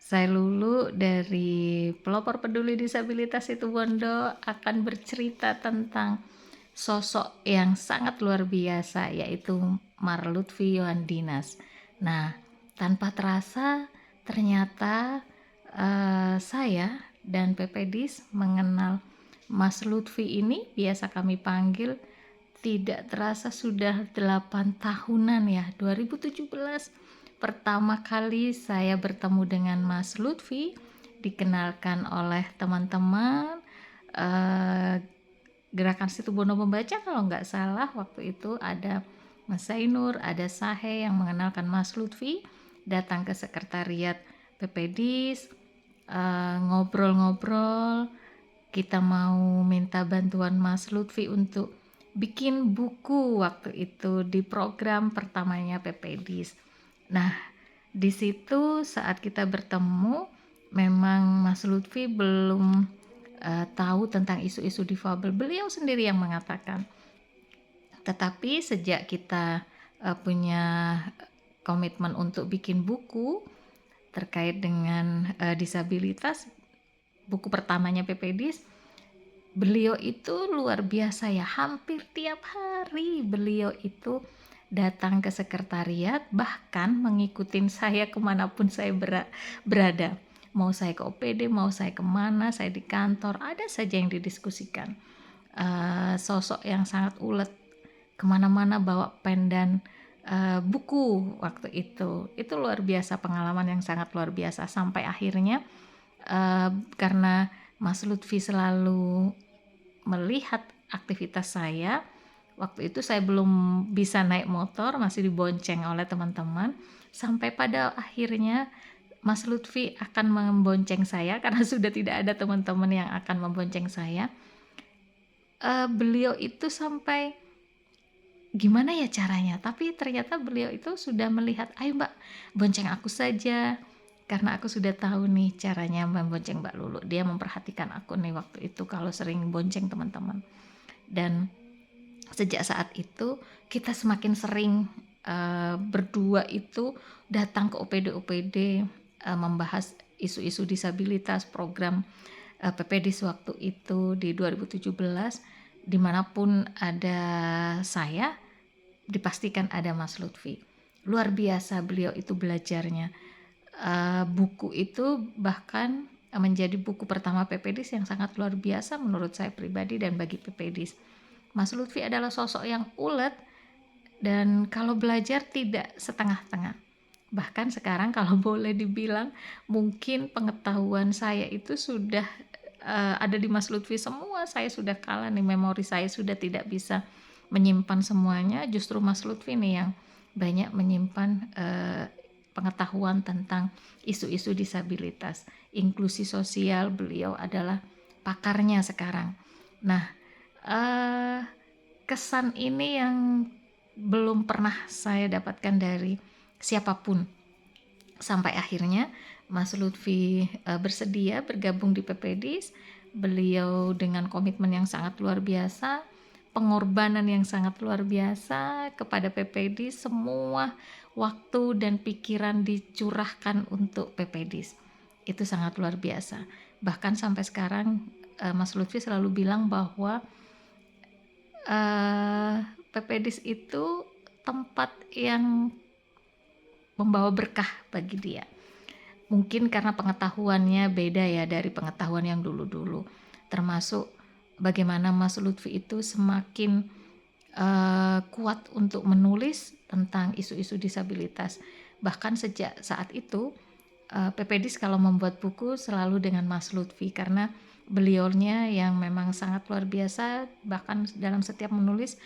Saya Lulu dari Pelopor Peduli Disabilitas Situbondo akan bercerita tentang sosok yang sangat luar biasa, yaitu Mar Lutfi Yohandinas. Nah, tanpa terasa ternyata saya dan PPDIS mengenal Mas Lutfi ini, biasa kami panggil, tidak terasa sudah 8 tahunan ya. 2017 pertama kali saya bertemu dengan Mas Lutfi, dikenalkan oleh teman-teman Gerakan Situbondo Membaca kalau nggak salah. Waktu itu ada Mas Zainur, ada Sahe yang mengenalkan Mas Lutfi, datang ke sekretariat PPDIS, ngobrol-ngobrol. Kita mau minta bantuan Mas Lutfi untuk bikin buku waktu itu di program pertamanya PPDIS. Nah, di situ saat kita bertemu, memang Mas Lutfi belum tahu tentang isu-isu difabel. Beliau sendiri yang mengatakan. Tetapi sejak kita punya komitmen untuk bikin buku terkait dengan disabilitas, buku pertamanya PPDIS, beliau itu luar biasa ya. Hampir tiap hari beliau itu datang ke sekretariat, bahkan mengikutin saya kemanapun saya berada. Mau saya ke OPD, mau saya kemana, saya di kantor, ada saja yang didiskusikan. Sosok yang sangat ulet, kemana-mana bawa pen dan buku waktu itu luar biasa, pengalaman yang sangat luar biasa. Sampai akhirnya karena Mas Lutfi selalu melihat aktivitas saya, waktu itu saya belum bisa naik motor, masih dibonceng oleh teman-teman, sampai pada akhirnya Mas Lutfi akan membonceng saya karena sudah tidak ada teman-teman yang akan membonceng saya. Beliau itu sampai gimana ya caranya, tapi ternyata beliau itu sudah melihat, ayo Mbak, bonceng aku saja, karena aku sudah tahu nih caranya membonceng Mbak Lulu. Dia memperhatikan aku nih waktu itu kalau sering bonceng teman-teman. Dan sejak saat itu kita semakin sering berdua itu datang ke OPD-OPD, membahas isu-isu disabilitas, program PPDIS waktu itu di 2017. Dimanapun ada saya, dipastikan ada Mas Lutfi. Luar biasa beliau itu belajarnya. Buku itu bahkan menjadi buku pertama PPDIS yang sangat luar biasa menurut saya pribadi dan bagi PPDIS. Mas Lutfi adalah sosok yang ulet dan kalau belajar tidak setengah-tengah. Bahkan sekarang kalau boleh dibilang, mungkin pengetahuan saya itu sudah ada di Mas Lutfi semua. Saya sudah kalah nih, memori saya sudah tidak bisa menyimpan semuanya. Justru Mas Lutfi nih yang banyak menyimpan pengetahuan tentang isu-isu disabilitas, inklusi sosial. Beliau adalah pakarnya sekarang. Nah, kesan ini yang belum pernah saya dapatkan dari siapapun. Sampai akhirnya Mas Lutfi bersedia bergabung di PPDIS. Beliau dengan komitmen yang sangat luar biasa, pengorbanan yang sangat luar biasa kepada PPDIS. Semua waktu dan pikiran dicurahkan untuk PPDIS. Itu sangat luar biasa. Bahkan sampai sekarang Mas Lutfi selalu bilang bahwa PPDIS itu tempat yang membawa berkah bagi dia. Mungkin karena pengetahuannya beda ya dari pengetahuan yang dulu-dulu. Termasuk bagaimana Mas Lutfi itu semakin kuat untuk menulis tentang isu-isu disabilitas. Bahkan sejak saat itu PPDIS kalau membuat buku selalu dengan Mas Lutfi, karena beliaunya yang memang sangat luar biasa. Bahkan dalam setiap menulis